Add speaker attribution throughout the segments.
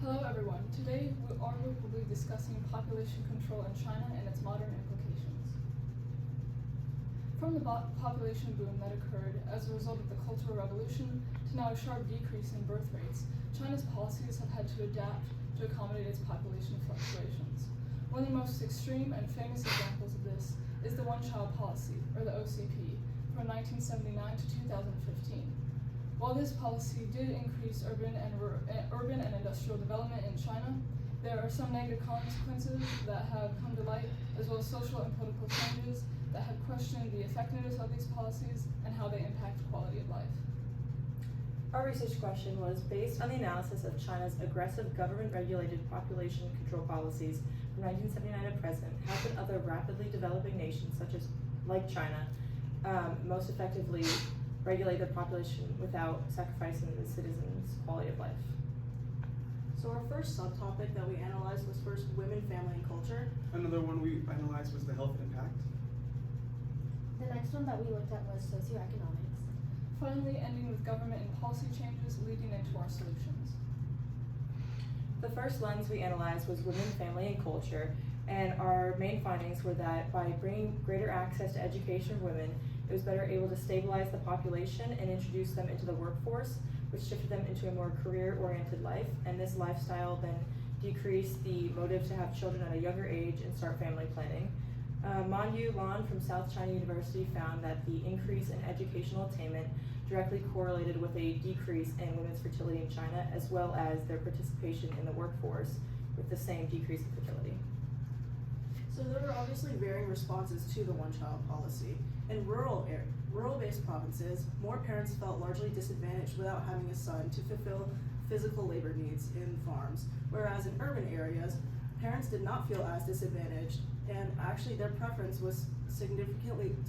Speaker 1: Hello everyone. Today we will be discussing population control in China and its modern implications. From the population boom that occurred as a result of the Cultural Revolution to now a sharp decrease in birth rates, China's policies have had to adapt to accommodate its population fluctuations. One of the most extreme and famous examples of this is the one-child policy, or the OCP, from 1979 to 2015. While this policy did increase urban and industrial development in China, there are some negative consequences that have come to light, as well as social and political changes that have questioned the effectiveness of these policies and how they impact quality of life.
Speaker 2: Our research question was, based on the analysis of China's aggressive government-regulated population control policies from 1979 to present, how can other rapidly developing nations, like China, most effectively regulate their population without sacrificing the citizens' quality of life?
Speaker 3: So our first subtopic that we analyzed was first women, family, and culture.
Speaker 4: Another one we analyzed was the health impact.
Speaker 5: The next one that we looked at was socioeconomics.
Speaker 1: Finally, ending with government and policy changes leading into our solutions.
Speaker 2: The first lens we analyzed was women, family, and culture, and our main findings were that by bringing greater access to education for women, it was better able to stabilize the population and introduce them into the workforce, which shifted them into a more career-oriented life, and this lifestyle then decreased the motive to have children at a younger age and start family planning. Manyu Lan from South China University found that the increase in educational attainment directly correlated with a decrease in women's fertility in China, as well as their participation in the workforce with the same decrease in fertility.
Speaker 3: So there were obviously varying responses to the one-child policy. In rural-based provinces, more parents felt largely disadvantaged without having a son to fulfill physical labor needs in farms, whereas in urban areas, parents did not feel as disadvantaged, and actually their preference was to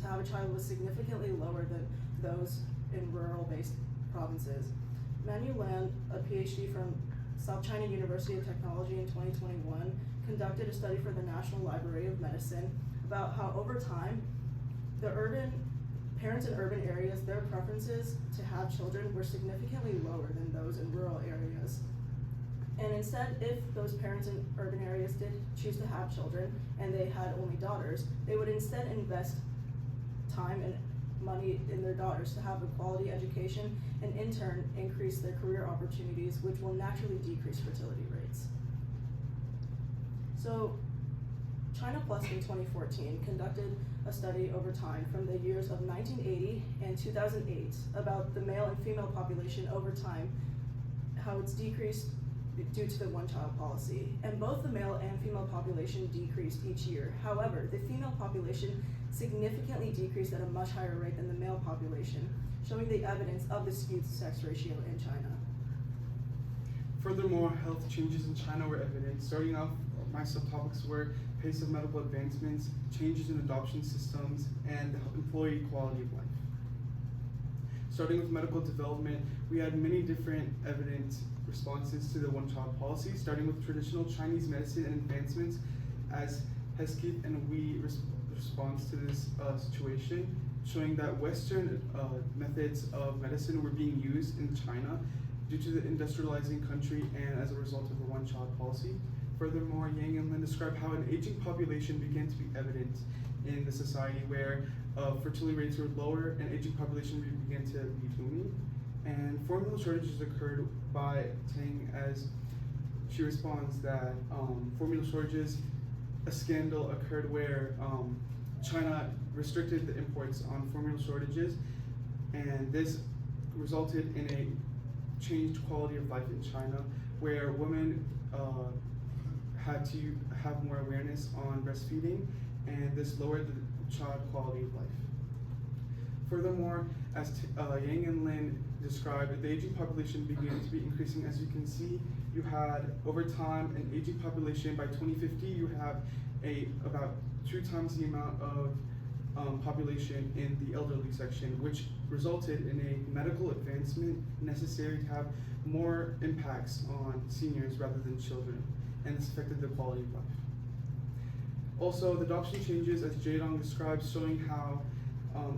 Speaker 3: have a child was significantly lower than those in rural-based provinces. Manu Lan, a PhD from South China University of Technology in 2021, conducted a study for the National Library of Medicine about how over time, parents in urban areas, their preferences to have children were significantly lower than those in rural areas. And instead, if those parents in urban areas did choose to have children and they had only daughters, they would instead invest time and money in their daughters to have a quality education and in turn increase their career opportunities, which will naturally decrease fertility rates. So China Plus in 2014 conducted a study over time from the years of 1980 and 2008 about the male and female population over time, how it's decreased due to the one-child policy. And both the male and female population decreased each year. However, the female population significantly decreased at a much higher rate than the male population, showing the evidence of the skewed sex ratio in China.
Speaker 4: Furthermore, health changes in China were evident. Starting off, my subtopics were pace of medical advancements, changes in adoption systems, and employee quality of life. Starting with medical development, we had many different evident responses to the one-child policy, starting with traditional Chinese medicine and advancements as Hesketh and Wee response to this situation, showing that Western methods of medicine were being used in China due to the industrializing country and as a result of the one-child policy. Furthermore, Yang and Lin describe how an aging population began to be evident in the society where fertility rates were lower and aging population began to be booming. And formula shortages occurred by Tang, as she responds that formula shortages, a scandal occurred where China restricted the imports on formula shortages, and this resulted in a changed quality of life in China, where women had to have more awareness on breastfeeding, and this lowered the child quality of life. Furthermore, as Yang and Lin described, the aging population began to be increasing. As you can see, you had over time an aging population. By 2050, you have about 2 times the amount of population in the elderly section, which resulted in a medical advancement necessary to have more impacts on seniors rather than children, and this affected the quality of life. Also, the adoption changes, as Jaedong describes, showing how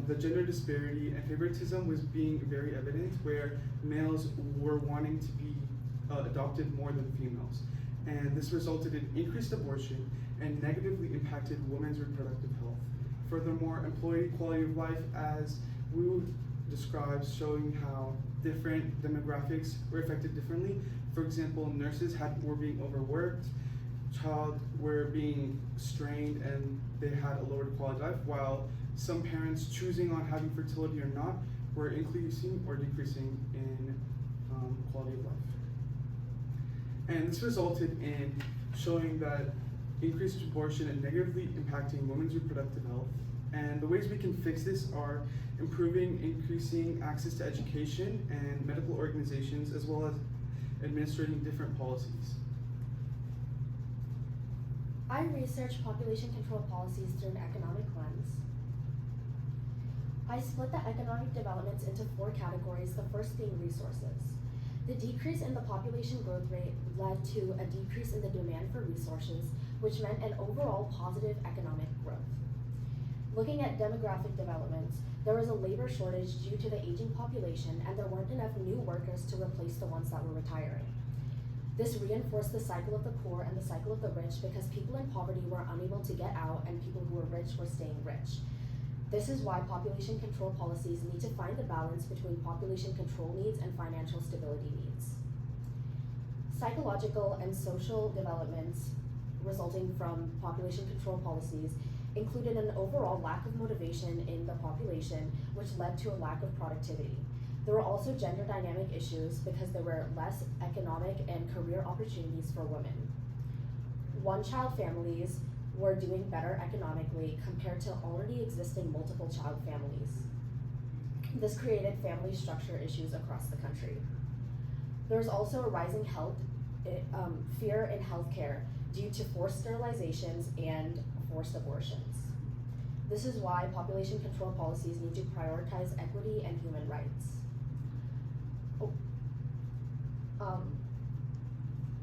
Speaker 4: the gender disparity and favoritism was being very evident, where males were wanting to be adopted more than females. And this resulted in increased abortion and negatively impacted women's reproductive health. Furthermore, employee quality of life, as Wu describes, showing how different demographics were affected differently. For example, nurses were being overworked, child were being strained, and they had a lowered quality of life, while some parents choosing on having fertility or not were increasing or decreasing in quality of life. And this resulted in showing that increased abortion and negatively impacting women's reproductive health. And the ways we can fix this are increasing access to education and medical organizations, as well as administrating different policies.
Speaker 5: I researched population control policies through an economic lens. I split the economic developments into 4 categories, the first being resources. The decrease in the population growth rate led to a decrease in the demand for resources, which meant an overall positive economic growth. Looking at demographic developments, there was a labor shortage due to the aging population, and there weren't enough new workers to replace the ones that were retiring. This reinforced the cycle of the poor and the cycle of the rich, because people in poverty were unable to get out and people who were rich were staying rich. This is why population control policies need to find the balance between population control needs and financial stability needs. Psychological and social developments resulting from population control policies included an overall lack of motivation in the population, which led to a lack of productivity. There were also gender dynamic issues because there were less economic and career opportunities for women. One-child families were doing better economically compared to already existing multiple child families. This created family structure issues across the country. There's also a rising fear in healthcare due to forced sterilizations and forced abortions. This is why population control policies need to prioritize equity and human rights.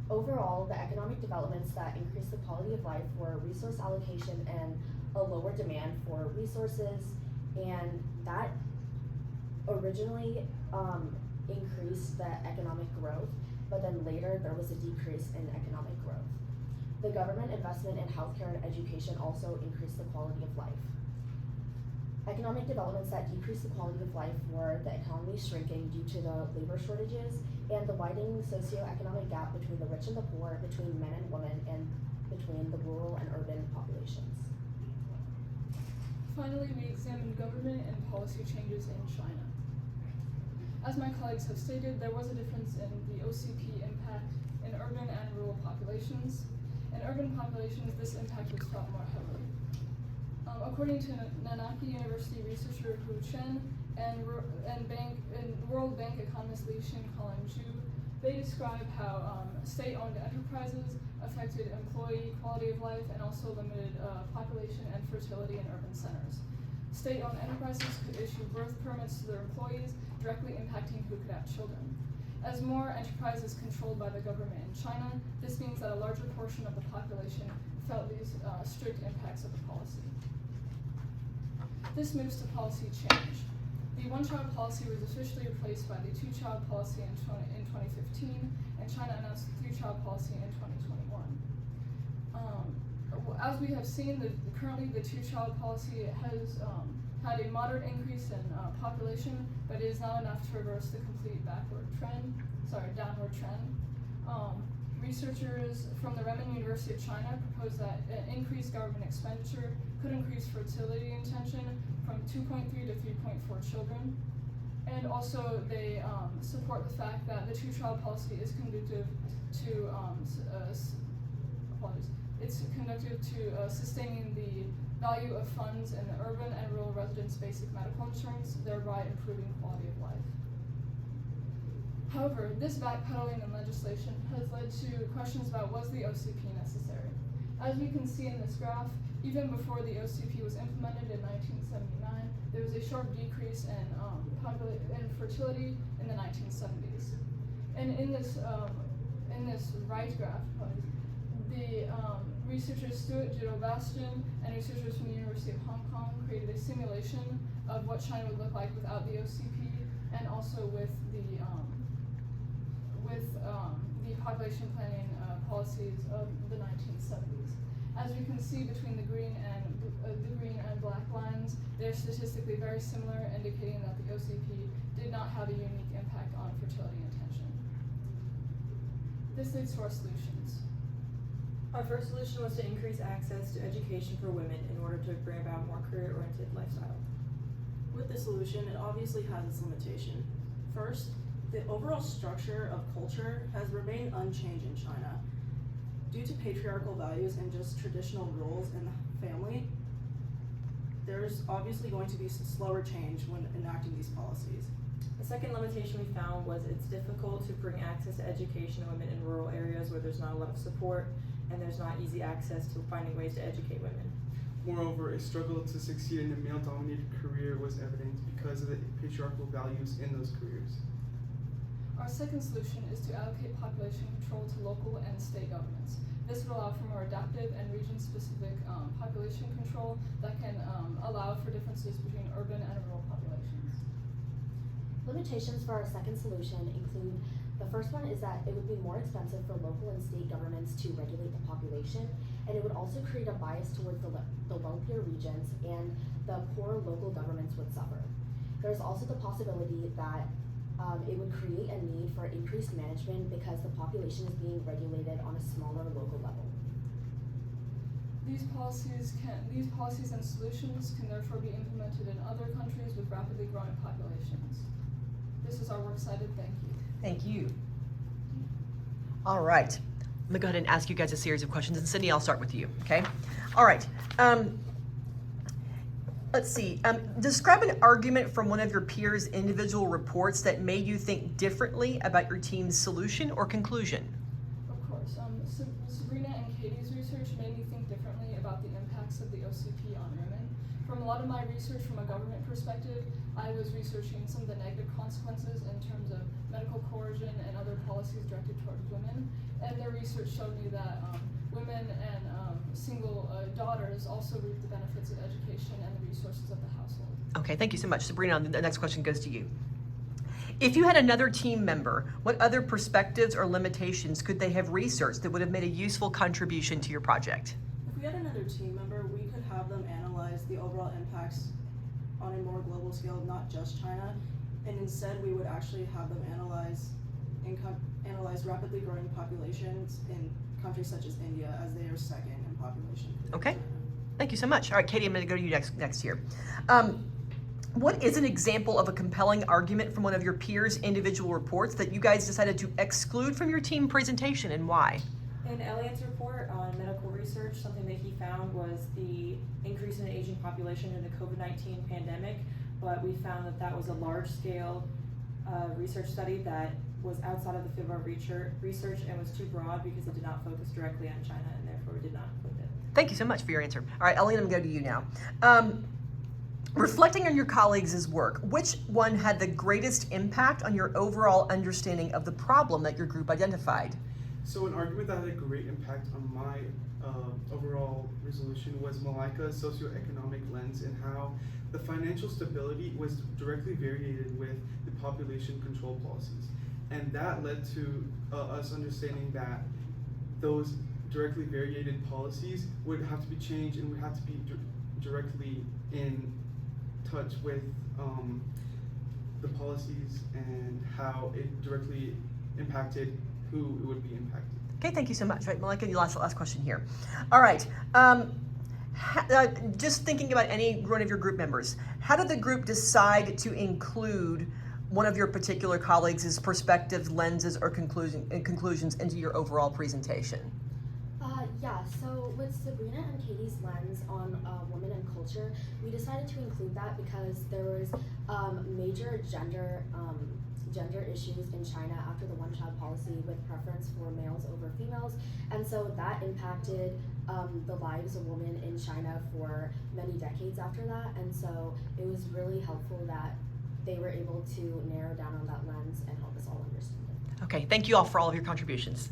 Speaker 5: Overall, the economic developments that increased the quality of life were resource allocation and a lower demand for resources, and that originally increased the economic growth, but then later there was a decrease in economic growth. The government investment in healthcare and education also increased the quality of life. Economic developments that decreased the quality of life were the economy shrinking due to the labor shortages and the widening socioeconomic gap between the rich and the poor, between men and women, and between the rural and urban populations.
Speaker 1: Finally, we examined government and policy changes in China. As my colleagues have stated, there was a difference in the OCP impact in urban and rural populations. In urban populations, this impact was felt more heavily. According to Nanaki University researcher Hu Chen and World Bank economist Li Xin-Colin Zhu, they describe how state-owned enterprises affected employee quality of life and also limited population and fertility in urban centers. State-owned enterprises could issue birth permits to their employees, directly impacting who could have children. As more enterprises controlled by the government in China, this means that a larger portion of the population felt these strict impacts of the policy. This moves to policy change. The one-child policy was officially replaced by the two-child policy in 2015, and China announced the three-child policy in 2021. As we have seen, currently the two-child policy has had a moderate increase in population, but it is not enough to reverse the complete downward trend. Researchers from the Renmin University of China proposed that increased government expenditure could increase fertility intention from 2.3 to 3.4 children. And also they support the fact that the two-child policy is conducive to sustaining the value of funds in the urban and rural residents' basic medical insurance, thereby improving quality of life. However, this backpedaling in legislation has led to questions about, was the OCP necessary? As we can see in this graph, even before the OCP was implemented in 1979, there was a sharp decrease in fertility in the 1970s. And in this right graph, the researchers Stuart Jido-Bastian and researchers from the University of Hong Kong created a simulation of what China would look like without the OCP, and also with the population planning policies of the 1970s. As you can see between the green and black lines, they're statistically very similar, indicating that the OCP did not have a unique impact on fertility and tension. This leads to our solutions.
Speaker 2: Our first solution was to increase access to education for women in order to bring about more career-oriented lifestyle.
Speaker 3: With the solution, it obviously has its limitation. First, the overall structure of culture has remained unchanged in China. Due to patriarchal values and just traditional roles in the family, there's obviously going to be some slower change when enacting these policies.
Speaker 2: The second limitation we found was it's difficult to bring access to education to women in rural areas where there's not a lot of support and there's not easy access to finding ways to educate women.
Speaker 4: Moreover, a struggle to succeed in a male-dominated career was evident because of the patriarchal values in those careers.
Speaker 1: Our second solution is to allocate population control to local and state governments. This would allow for more adaptive and region-specific population control that can allow for differences between urban and rural populations.
Speaker 5: Limitations for our second solution include, the first one is that it would be more expensive for local and state governments to regulate the population, and it would also create a bias towards the wealthier regions, and the poorer local governments would suffer. There's also the possibility that it would create a need for increased management because the population is being regulated on a smaller local level.
Speaker 1: These policies and solutions can therefore be implemented in other countries with rapidly growing populations. This is our works cited. Thank you.
Speaker 6: Thank you. All right. Let me go ahead and ask you guys a series of questions. And Sydney, I'll start with you, okay? All right. Let's see. Describe an argument from one of your peers' individual reports that made you think differently about your team's solution or conclusion.
Speaker 1: Of course. Sabrina and Katie's research made me think differently about the impacts of the OCP on women. From a lot of my research from a government perspective, I was researching some of the negative consequences in terms of medical coercion and other policies directed towards women. And their research showed me that women and single daughters also reap the benefits of education and the resources of the household.
Speaker 6: Okay, thank you so much. Sabrina, the next question goes to you. If you had another team member, what other perspectives or limitations could they have researched that would have made a useful contribution to your project?
Speaker 3: If we had another team member, we could have them analyze the overall impacts on a more global scale, not just China, and instead we would actually have them analyze rapidly growing populations in countries such as India, as they are second in population.
Speaker 6: Okay. Thank you so much. All right, Katie, I'm going to go to you next here. What is an example of a compelling argument from one of your peers' individual reports that you guys decided to exclude from your team presentation, and why?
Speaker 2: In Elliot's report on medical research, something that he found was the increase in the aging population in the COVID-19 pandemic, but we found that that was a large-scale research study that was outside of the field of our research and was too broad because it did not focus directly on China, and therefore we did not include it.
Speaker 6: Thank you so much for your answer. All right, Elliot, I'm going to go to you now. Reflecting on your colleagues' work, which one had the greatest impact on your overall understanding of the problem that your group identified?
Speaker 4: So an argument that had a great impact on my overall resolution was Malaika's socioeconomic lens and how the financial stability was directly variated with the population control policies. And that led to us understanding that those directly variated policies would have to be changed and would have to be directly in touch with the policies and how it directly impacted who it would be impacted.
Speaker 6: Okay, thank you so much. Right, Malika, your last question here. All right. Just thinking about any one of your group members, how did the group decide to include one of your particular colleagues' perspectives, lenses, or conclusions into your overall presentation?
Speaker 5: Yeah, so with Sabrina and Katie's lens on women and culture, we decided to include that because there was major gender issues in China after the one-child policy with preference for males over females, and so that impacted the lives of women in China for many decades after that, and so it was really helpful that they were able to narrow down on that lens and help us all understand it.
Speaker 6: Okay, thank you all for all of your contributions.